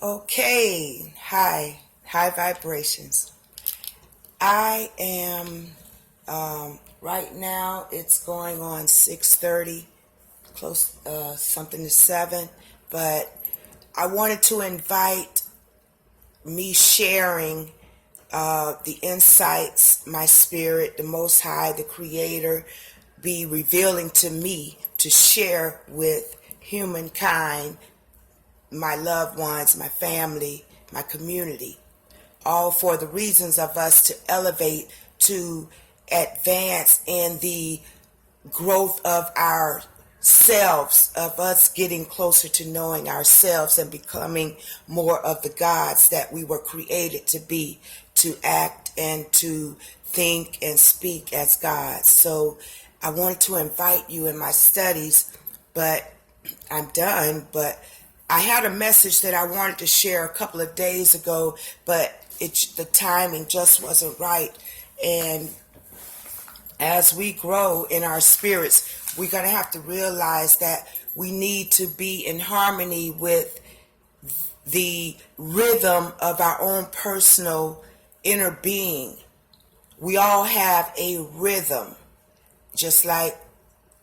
Okay, high vibrations. I am right now. It's going on 6:30, close something to 7. But I wanted to invite me sharing the insights, my spirit, the Most High, the Creator, be revealing to me to share with humankind, my loved ones, my family, my community, all for the reasons of us to elevate, to advance in the growth of ourselves, of us getting closer to knowing ourselves and becoming more of the gods that we were created to be, to act and to think and speak as gods. So I wanted to invite you in my studies, but I'm done. But I had a message that I wanted to share a couple of days ago, but the timing just wasn't right. And as we grow in our spirits, we're going to have to realize that we need to be in harmony with the rhythm of our own personal inner being. We all have a rhythm, just like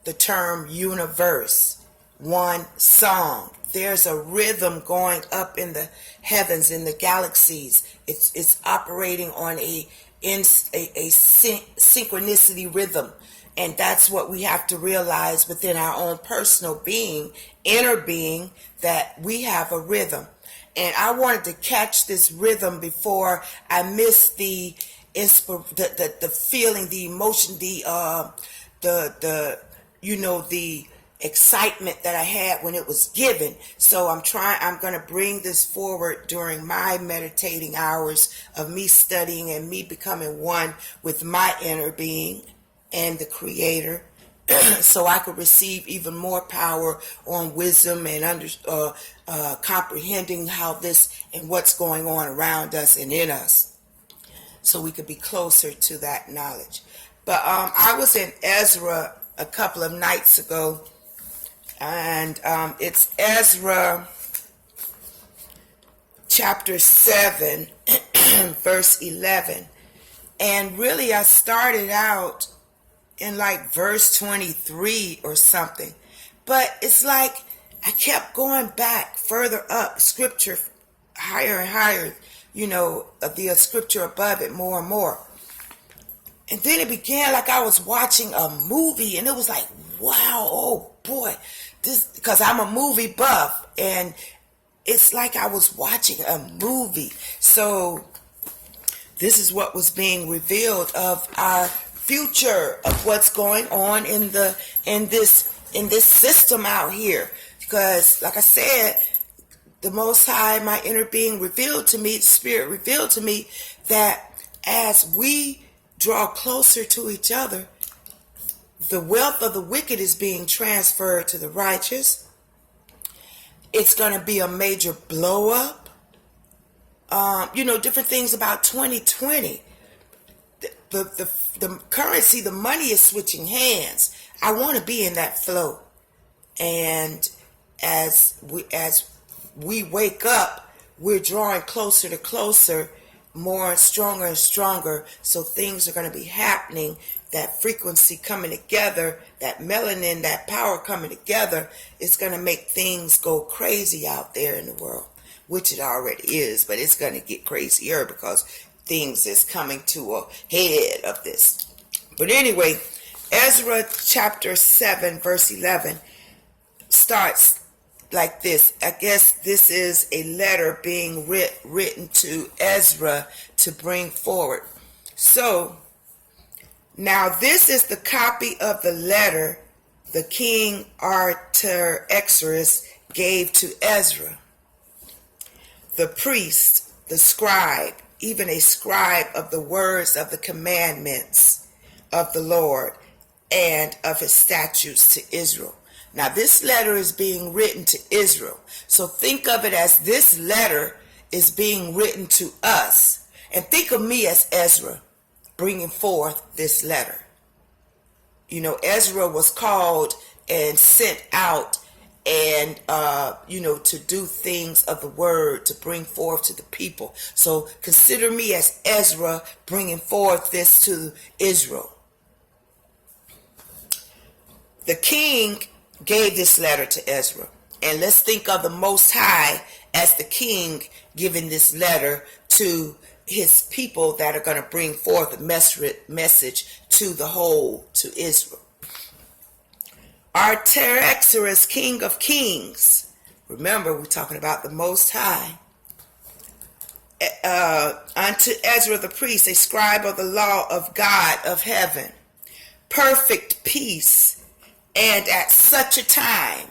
the term universe, one song. There's a rhythm going up in the heavens, in the galaxies. It's operating on a synchronicity rhythm. And that's what we have to realize within our own personal being, inner being, that we have a rhythm. And I wanted to catch this rhythm before I miss the feeling, the emotion, the excitement that I had when it was given. So I'm going to bring this forward during my meditating hours of me studying and me becoming one with my inner being and the Creator, so I could receive even more power on wisdom and comprehending how this and what's going on around us and in us, so we could be closer to that knowledge. But I was in Ezra a couple of nights ago, and it's Ezra chapter 7, verse 11. And really I started out in like verse 23 or something. But it's like I kept going back further up, scripture higher and higher, the scripture above it more and more. And then it began like I was watching a movie, and it was like, wow, oh boy, this, because I'm a movie buff, and it's like I was watching a movie. So this is what was being revealed of our future, of what's going on in this system out here. Because like I said, the Most High, my inner being, revealed to me, the Spirit revealed to me that as we draw closer to each other, the wealth of the wicked is being transferred to the righteous. It's going to be a major blow up. Different things about 2020. The currency, the money is switching hands. I want to be in that flow. And as we wake up, we're drawing closer to closer, more stronger and stronger. So things are going to be happening. That frequency coming together, that melanin, that power coming together, is going to make things go crazy out there in the world, which it already is, but it's going to get crazier because things is coming to a head of this. But anyway, Ezra chapter 7 verse 11 starts like this. I guess this is a letter being written to Ezra to bring forward. So now this is the copy of the letter the king Artaxerxes gave to Ezra, the priest, the scribe, even a scribe of the words of the commandments of the Lord and of his statutes to Israel. Now this letter is being written to Israel. So think of it as this letter is being written to us. And think of me as Ezra bringing forth this letter. Ezra was called and sent out and to do things of the word to bring forth to the people. So consider me as Ezra bringing forth this to Israel. The king gave this letter to Ezra, and let's think of the Most High as the king giving this letter to his people that are going to bring forth a message to the whole, to Israel. Artaxerxes, king of kings. Remember, we're talking about the Most High. Unto Ezra the priest, a scribe of the law of God of heaven, perfect peace, and at such a time.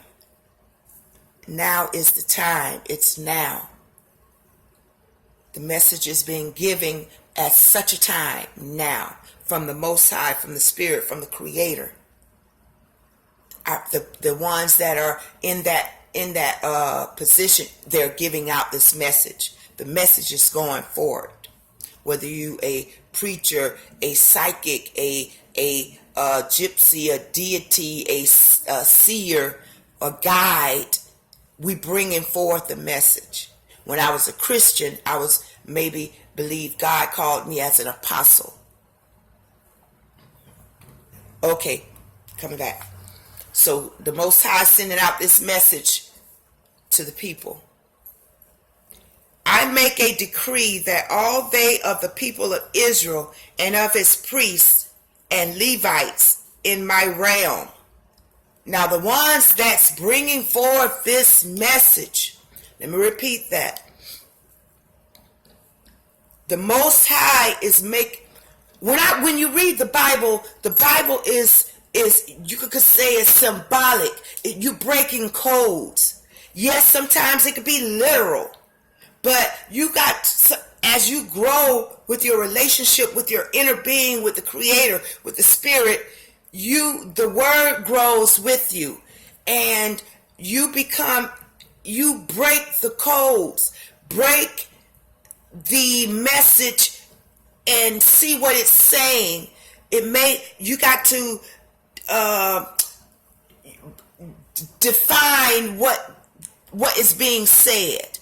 Now is the time. It's now. The message is being given at such a time now, from the Most High, from the Spirit, from the Creator. The ones that are in that position, they're giving out this message. The message is going forward. Whether you a preacher, a psychic, a gypsy, a deity, a seer, a guide, we bringing forth the message. When I was a Christian, I was believe God called me as an apostle. Okay, coming back. So the Most High sending out this message to the people. I make a decree that all they of the people of Israel and of his priests and Levites in my realm. Now the ones that's bringing forth this message, let me repeat that. The Most High is when you read the Bible is you could say it's symbolic. You breaking codes. Yes, sometimes it could be literal, but as you grow with your relationship with your inner being, with the Creator, with the Spirit, the word grows with you, and you break the codes, break the message, and see what it's saying. You got to define what is being said.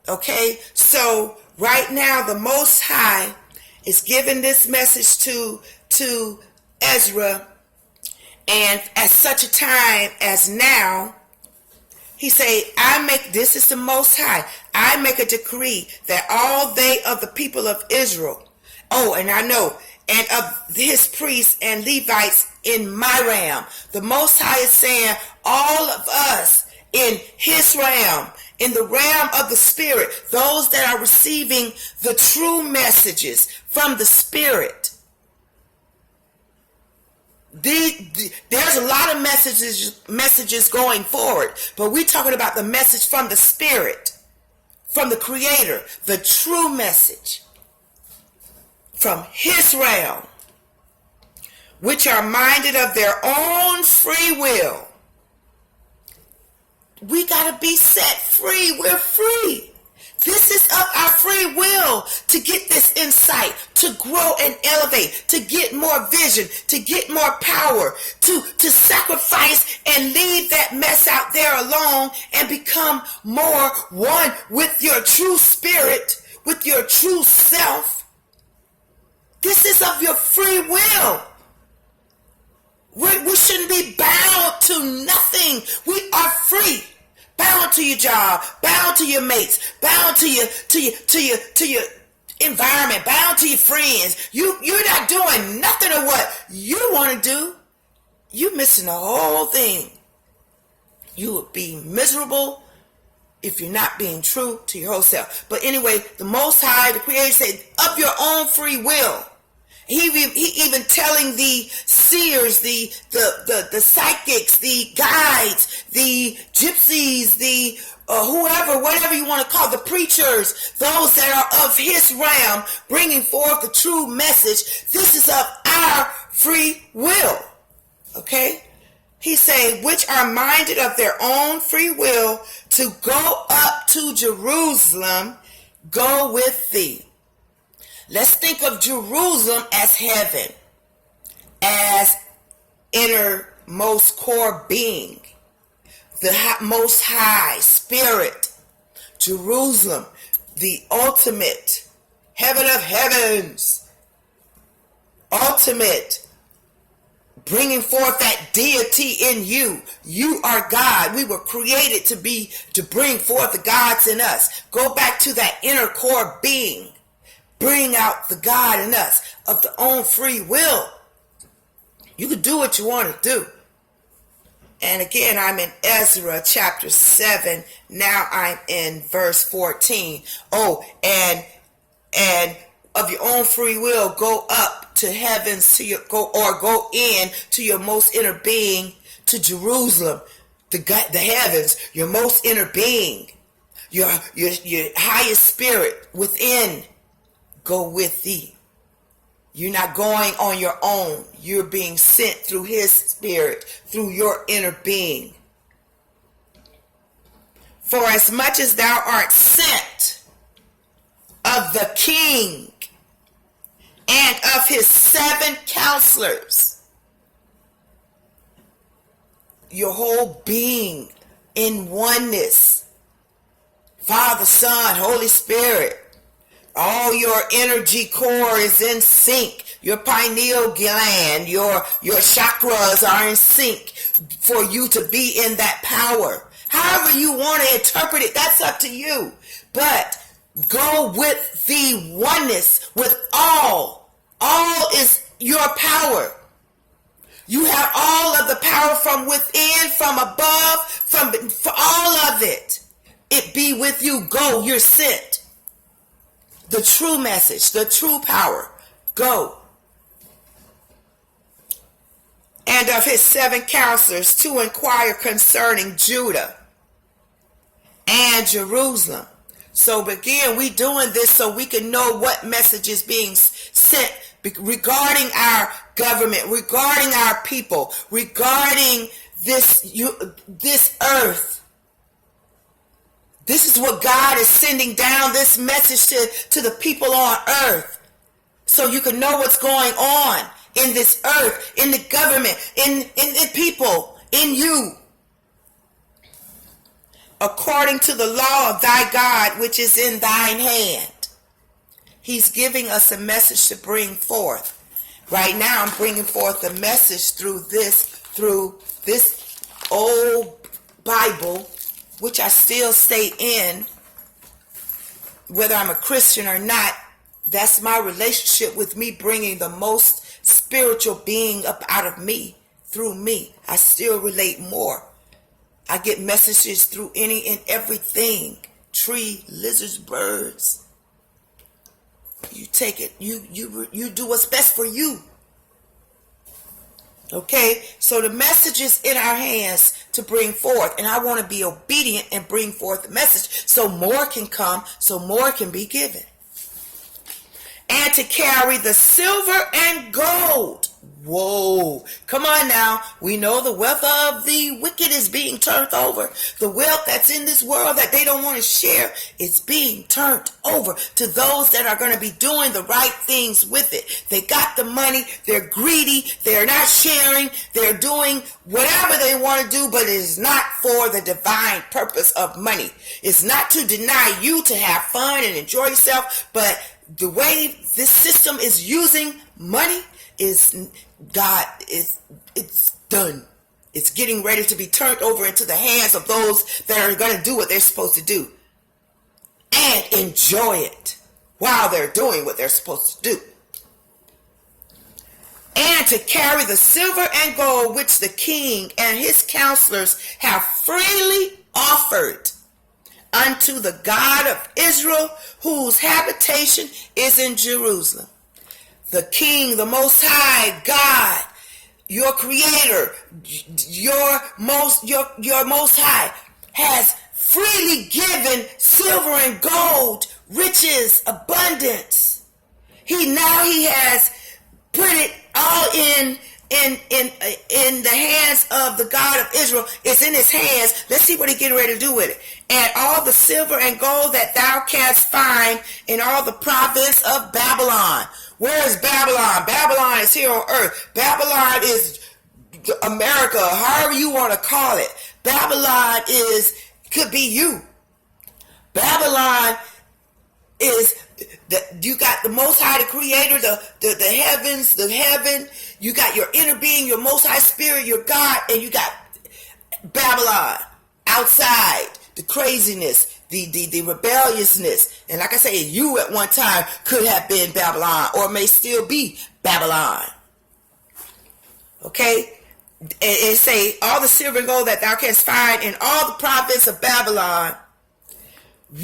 Okay, so right now the Most High is giving this message to Ezra, and at such a time as now, he say, this is the Most High, I make a decree that all they of the people of Israel, and of his priests and Levites in my realm. The Most High is saying all of us in his realm, in the realm of the Spirit, those that are receiving the true messages from the Spirit. There's a lot of messages going forward, but we're talking about the message from the Spirit, from the Creator, the true message from his realm, which are minded of their own free will. We got to be set free. We're free. This is of our free will to get this insight, to grow and elevate, to get more vision, to get more power, to sacrifice and leave that mess out there alone and become more one with your true spirit, with your true self. This is of your free will. We shouldn't be bound to nothing. We are free. Bound to your job, bound to your mates, bound to your environment, bound to your friends. You're not doing nothing of what you want to do. You're missing the whole thing. You would be miserable if you're not being true to your whole self. But anyway, the Most High, the Creator, said, of your own free will. He even telling the seers, the psychics, the guides, the gypsies, the whoever, whatever you want to call the preachers, those that are of his realm, bringing forth the true message. This is of our free will. Okay? He say, which are minded of their own free will to go up to Jerusalem, go with thee. Let's think of Jerusalem as heaven, as innermost core being. the most high spirit, Jerusalem, the ultimate heaven of heavens, ultimate, bringing forth that deity in you. You are God. We were created to bring forth the gods in us. Go back to that inner core being. Bring out the God in us of the own free will. You can do what you want to do. And again, I'm in Ezra chapter 7. Now I'm in verse 14. Oh, and of your own free will, go up to heavens go in to your most inner being, to Jerusalem, the heavens, your most inner being, your highest spirit within. Go with thee. You're not going on your own. You're being sent through his spirit, through your inner being. For as much as thou art sent of the king and of his 7 counselors, your whole being in oneness, Father, Son, Holy Spirit, all your energy core is in sync. Your pineal gland, your chakras are in sync for you to be in that power. However you want to interpret it, that's up to you. But go with the oneness with all. All is your power. You have all of the power from within, from above, for all of it. It be with you. Go, you're sent. The true message, the true power. Go. And of his 7 counselors to inquire concerning Judah and Jerusalem. So again, we doing this so we can know what message is being sent regarding our government, regarding our people, regarding this earth. This is what God is sending down, this message to the people on earth. So you can know what's going on in this earth, in the government, in people, in you. According to the law of thy God, which is in thine hand. He's giving us a message to bring forth. Right now I'm bringing forth a message through this old Bible, which I still stay in, whether I'm a Christian or not. That's my relationship with me, bringing the most spiritual being up out of me, through me. I still relate more. I get messages through any and everything. Tree, lizards, birds. You take it. You do what's best for you. Okay, so the message is in our hands to bring forth, and I want to be obedient and bring forth the message so more can come, so more can be given. And to carry the silver and gold. Whoa, come on now. We know the wealth of the wicked is being turned over. The wealth that's in this world that they don't want to share is being turned over to those that are going to be doing the right things with it. They got the money. They're greedy. They're not sharing. They're doing whatever they want to do, but it is not for the divine purpose of money. It's not to deny you to have fun and enjoy yourself, but the way this system is using money is it's done. It's getting ready to be turned over into the hands of those that are going to do what they're supposed to do and enjoy it while they're doing what they're supposed to do. And to carry the silver and gold which the king and his counselors have freely offered unto the God of Israel, whose habitation is in Jerusalem. The King, the Most High God, your Creator, your Most High, has freely given silver and gold, riches, abundance. He has put it all in the hands of the God of Israel. It's in his hands. Let's see what he's getting ready to do with it. And all the silver and gold that thou canst find in all the province of Babylon. Where is Babylon? Babylon is here on earth. Babylon is America, however you want to call it. Babylon could be you. Babylon is you got the Most High, the Creator, the heavens, the heaven. You got your inner being, your Most High Spirit, your God, and you got Babylon outside, the craziness, the rebelliousness. And like I say, you at one time could have been Babylon, or may still be Babylon. Okay? And say, all the silver and gold that thou canst find in all the province of Babylon,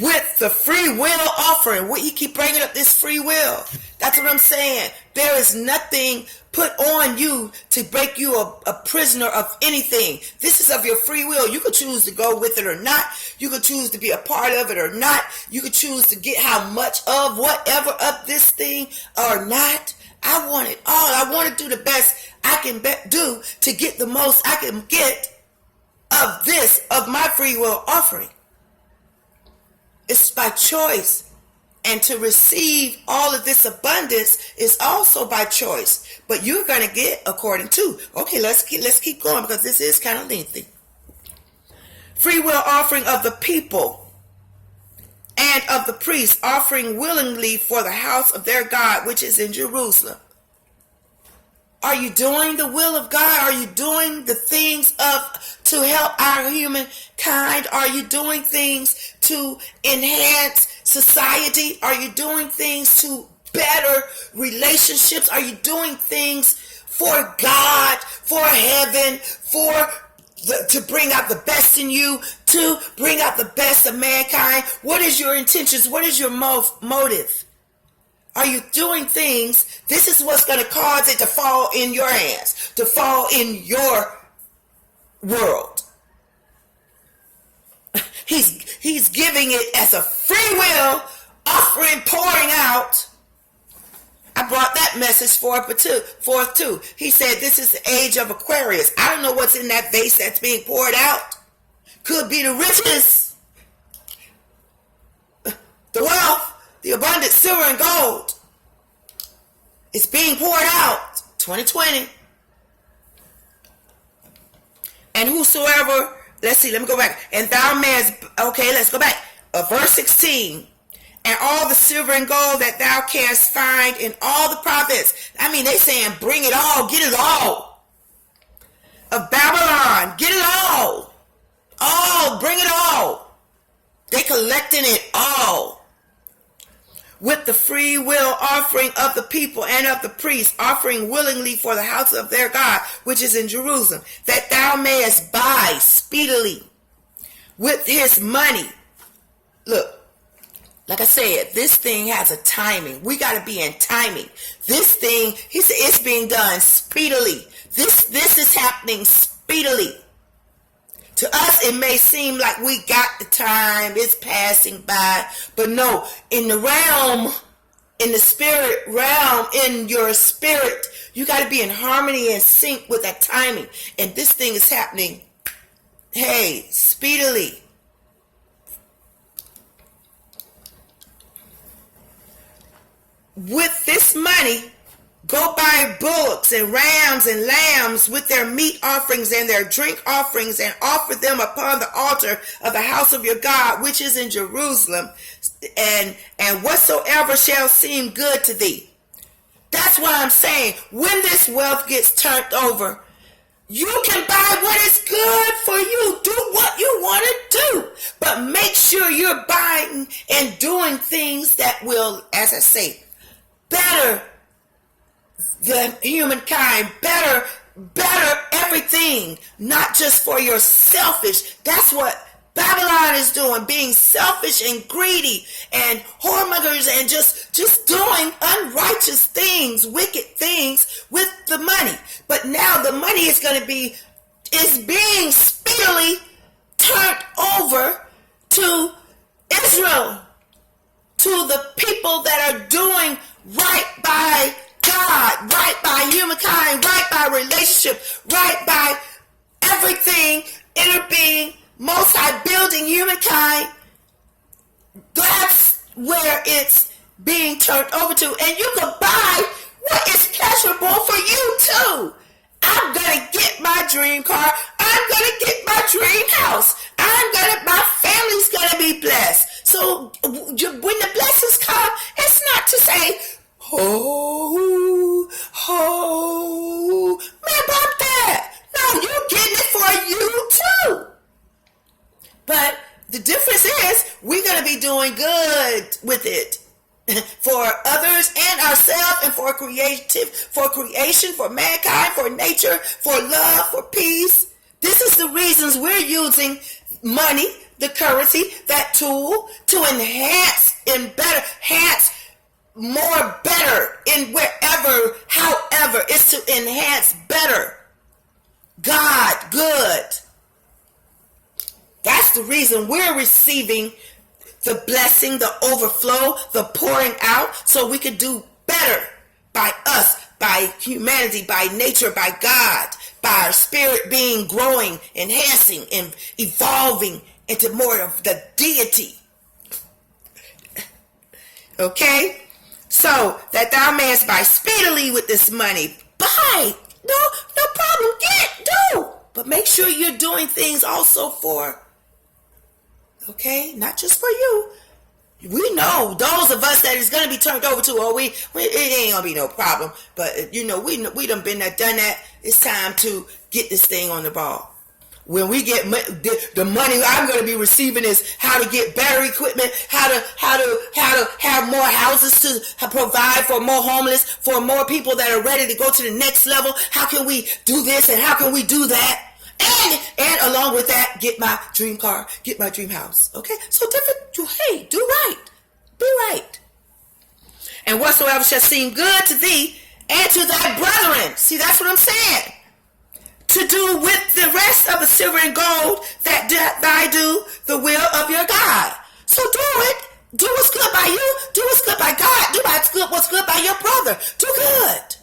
with the free will offering. He keep bringing up this free will. That's what I'm saying. There is nothing put on you to make you a prisoner of anything. This is of your free will. You could choose to go with it or not. You could choose to be a part of it or not. You could choose to get how much of whatever of this thing or not. I want it all. I want to do the best I can do to get the most I can get of this, of my free will offering. It's by choice. And to receive all of this abundance is also by choice. But you're going to get according to. Okay, let's keep going, because this is kind of lengthy. Free will offering of the people and of the priests, offering willingly for the house of their God, which is in Jerusalem. Are you doing the will of God? Are you doing the things to help our humankind? Are you doing things to enhance society? Are you doing things to better relationships? Are you doing things for God, for heaven, to bring out the best in you, to bring out the best of mankind? What is your intentions? What is your motive? Are you doing things? This is what's going to cause it to fall in your hands, to fall in your world. He's giving it as a free will offering, pouring out. I brought that message forth too. He said this is the age of Aquarius. I don't know what's in that vase that's being poured out. Could be the riches, the wealth, the abundant silver and gold. It's being poured out. 2020. And whosoever, let's see, let me go back. And thou mayest, okay, let's go back. Verse 16. And all the silver and gold that thou canst find in all the prophets. I mean, they saying, bring it all, get it all. Of Babylon, get it all. All, bring it all. They collecting it all. With the free will offering of the people and of the priests, offering willingly for the house of their God, which is in Jerusalem, that thou mayest buy speedily with his money. Look, like I said, this thing has a timing. We got to be in timing. This thing, he said, it's being done speedily. This is happening speedily. To us, it may seem like we got the time, it's passing by, but no, in the realm, in the spirit realm, in your spirit, you got to be in harmony and sync with that timing. And this thing is happening, hey, speedily. With this money, go buy bullocks and rams and lambs with their meat offerings and their drink offerings, and offer them upon the altar of the house of your God, which is in Jerusalem, and whatsoever shall seem good to thee. That's why I'm saying, when this wealth gets turned over, you can buy what is good for you. Do what you want to do. But make sure you're buying and doing things that will, as I say, better the humankind, better everything, not just for your selfish. That's what Babylon is doing, being selfish and greedy and whoremongers and just doing unrighteous things, wicked things with the money. But now the money is being speedily turned over to Israel, to the people that are doing right by God, right by humankind, right by relationship, right by everything, inner being, Most High building humankind. That's where it's being turned over to. And you can buy what is pleasurable for you too. I'm going to get my dream car. I'm gonna get my dream house. My family's gonna be blessed. So when the blessings come, it's not to say, man, about that. No, you're getting it for you too. But the difference is we're gonna be doing good with it. For others and ourselves, and for creation, for mankind, for nature, for love, for peace. This is the reasons we're using money, the currency, that tool to enhance more better in wherever, however, it's to enhance better. God, good. That's the reason we're receiving the blessing, the overflow, the pouring out, so we could do better by us, by humanity, by nature, by God, by our spirit being growing, enhancing, and evolving into more of the deity. Okay? So, that thou mayest buy speedily with this money. Buy! No problem. Do! But make sure you're doing things also for, okay, not just for you. We know those of us that is going to be turned over to, it ain't going to be no problem. But, we done been there, done that. It's time to get this thing on the ball. When we get the money I'm going to be receiving is how to get better equipment, how to have more houses to provide for more homeless, for more people that are ready to go to the next level. How can we do this and how can we do that? And along with that, get my dream car, get my dream house. Okay? So different, do right. Be right. And whatsoever shall seem good to thee and to thy brethren. See, that's what I'm saying. To do with the rest of the silver and gold that thy do the will of your God. So do it. Do what's good by you. Do what's good by God. Do what's good by your brother. Do good.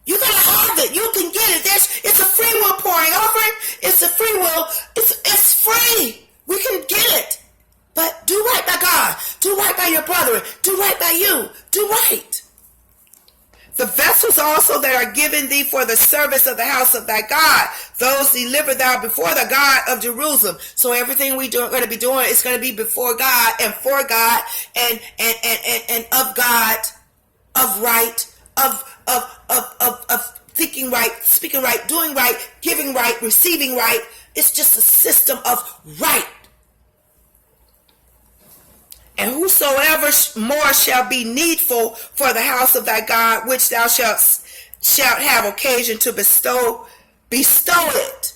You're going to have it. You can get it. It's a free will pouring offering. It's a free will. It's free. We can get it. But do right by God. Do right by your brother. Do right by you. Do right. The vessels also that are given thee for the service of the house of thy God, those deliver thou before the God of Jerusalem. So everything we're going to be doing is going to be before God and for God and of God, of right, of thinking right, speaking right, doing right, giving right, receiving right. It's just a system of right. And whosoever more shall be needful for the house of thy God, which thou shalt have occasion to bestow it.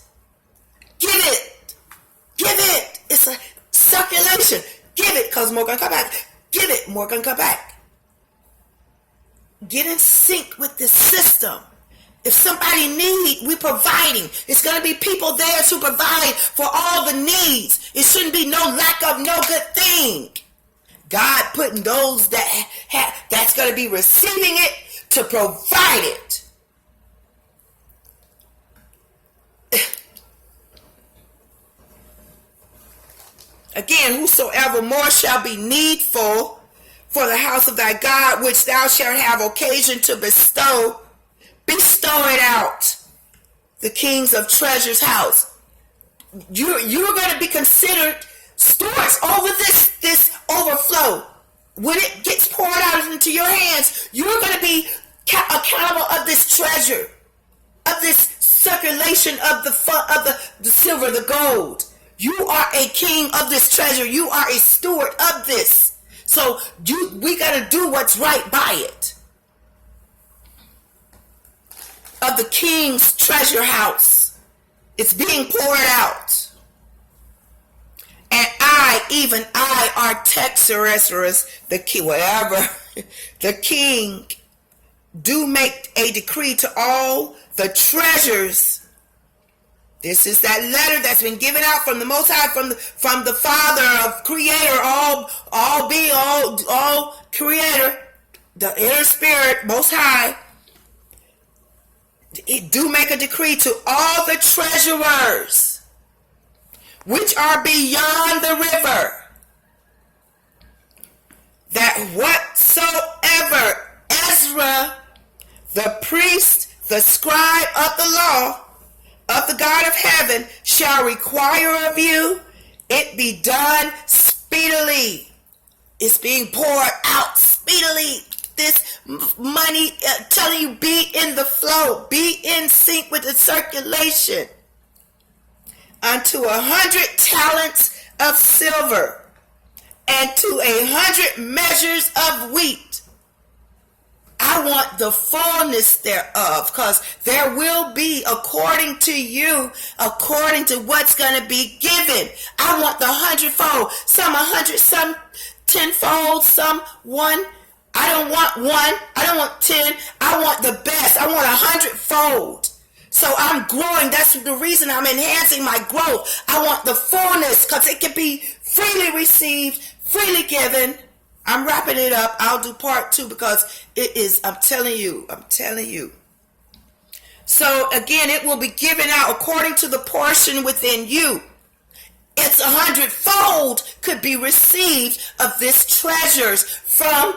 Give it. It's a circulation. Give it, because more gonna come back. Give it, more gonna come back. Get in sync with this system. If somebody needs, we're providing. It's going to be people there to provide for all the needs. It shouldn't be no lack of no good thing. God putting those that's going to be receiving it to provide it. Again, whosoever more shall be needful for the house of thy God, which thou shalt have occasion to bestow it out. The kings of treasure's house. You're going to be considered stewards over this overflow. When it gets poured out into your hands, you're going to be accountable of this treasure, of this circulation of the silver, the gold. You are a king of this treasure. You are a steward of this. So we got to do what's right by it. Of the king's treasure house. It's being poured out. And even I, Artaxerxes, the king, whatever, the king, do make a decree to all the treasures. This is that letter that's been given out from the Most High, from the Father of Creator, all being, all Creator, the inner Spirit, Most High. It do make a decree to all the treasurers which are beyond the river, that whatsoever Ezra, the priest, the scribe of the law of the God of heaven shall require of you, it be done speedily. It's being poured out speedily. This money, telling you, be in the flow, be in sync with the circulation. Unto 100 talents of silver, and to 100 measures of wheat. I want the fullness thereof, because there will be, according to you, according to what's going to be given. I want the 100-fold, some 100, some 10-fold, some 1. I don't want 1, I don't want 10, I want the best. I want 100-fold. So I'm growing. That's the reason I'm enhancing my growth. I want the fullness, because it can be freely received, freely given. I'm wrapping it up. I'll do part 2 because it is, I'm telling you. So again, it will be given out according to the portion within you. It's 100-fold could be received of this treasures from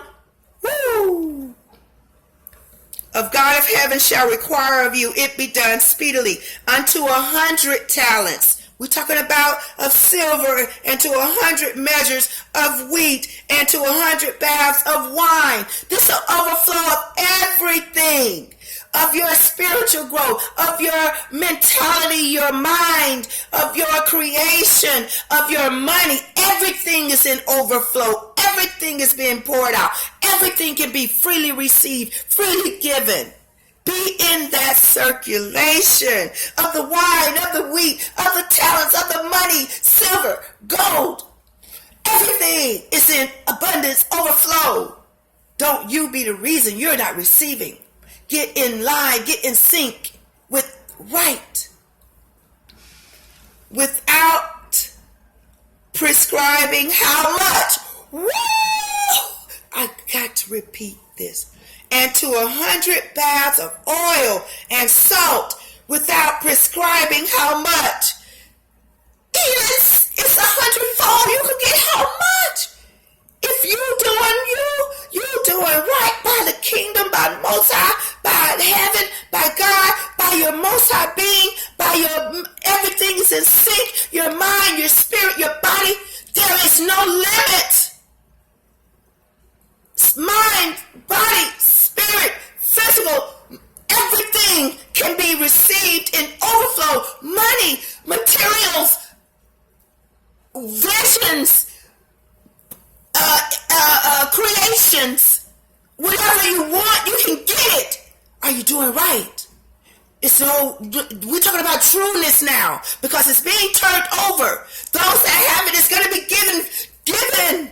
of God of heaven shall require of you, it be done speedily. Unto 100 talents. We're talking about of silver, and to 100 measures of wheat, and to 100 baths of wine. This is an overflow of everything. Of your spiritual growth, of your mentality, your mind, of your creation, of your money. Everything is in overflow. Everything is being poured out. Everything can be freely received, freely given. Be in that circulation of the wine, of the wheat, of the talents, of the money, silver, gold. Everything is in abundance, overflow. Don't you be the reason you're not receiving. Get in line, get in sync with right. Without prescribing how much. Woo! I got to repeat this. And to 100 baths of oil and salt, without prescribing how much. It's 100-fold. You can get how much? If you doing right by the kingdom, by the Most High, by heaven, by God, by your Most High being, by your everything is in sync, your mind, your spirit, your body, there is no limit. Mind, body, spirit, physical, everything can be received in overflow. Money, materials, visions, creations, whatever you want, you can get it. Are you doing right? We're talking about trueness now, because it's being turned over. Those that have it is going to be given.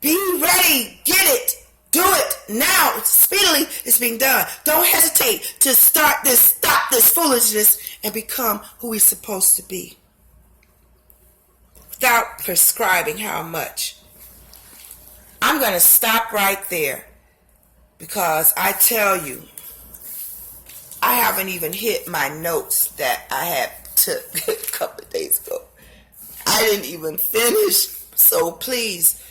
Be ready. Get it. Do it now. Speedily, it's being done. Don't hesitate to stop this foolishness and become who we're supposed to be. Without prescribing how much. I'm going to stop right there, because I tell you, I haven't even hit my notes that I had took a couple of days ago. I didn't even finish. So please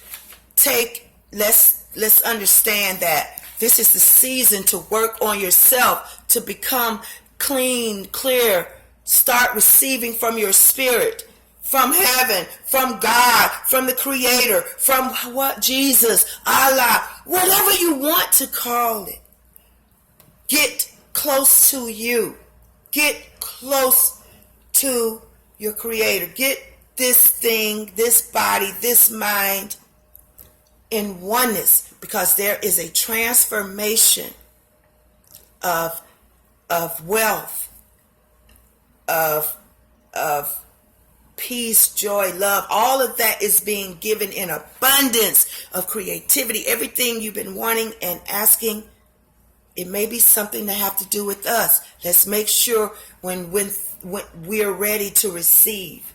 let's understand that this is the season to work on yourself, to become clean, clear, start receiving from your spirit. From heaven, from God, from the Creator, from what? Jesus, Allah, whatever you want to call it. Get close to you. Get close to your Creator. Get this thing, this body, this mind in oneness, because there is a transformation of wealth, of peace, joy, love. All of that is being given in abundance of creativity. Everything you've been wanting and asking, it may be something that have to do with us. Let's make sure when we're ready to receive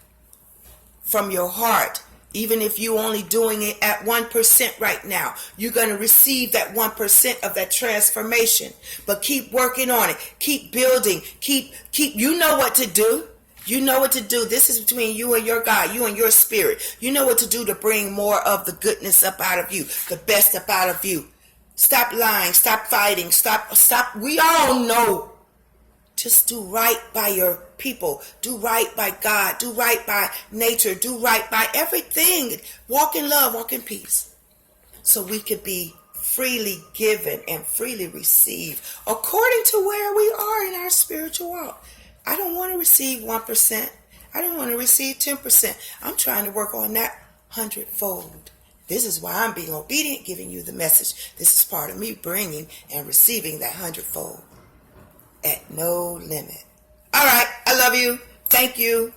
from your heart, even if you're only doing it at 1% right now, you're going to receive that 1% of that transformation. But keep working on it. Keep building. Keep. You know what to do. You know what to do. This is between you and your God, you and your spirit. You know what to do to bring more of the goodness up out of you, the best up out of you. Stop lying. Stop fighting. Stop. We all know Just do right by your people. Do right by God. Do right by nature. Do right by everything. Walk in love. Walk in peace. So we could be freely given and freely receive according to where we are in our spiritual walk. I don't want to receive 1%. I don't want to receive 10%. I'm trying to work on that 100-fold. This is why I'm being obedient, giving you the message. This is part of me bringing and receiving that 100-fold at no limit. All right. I love you. Thank you.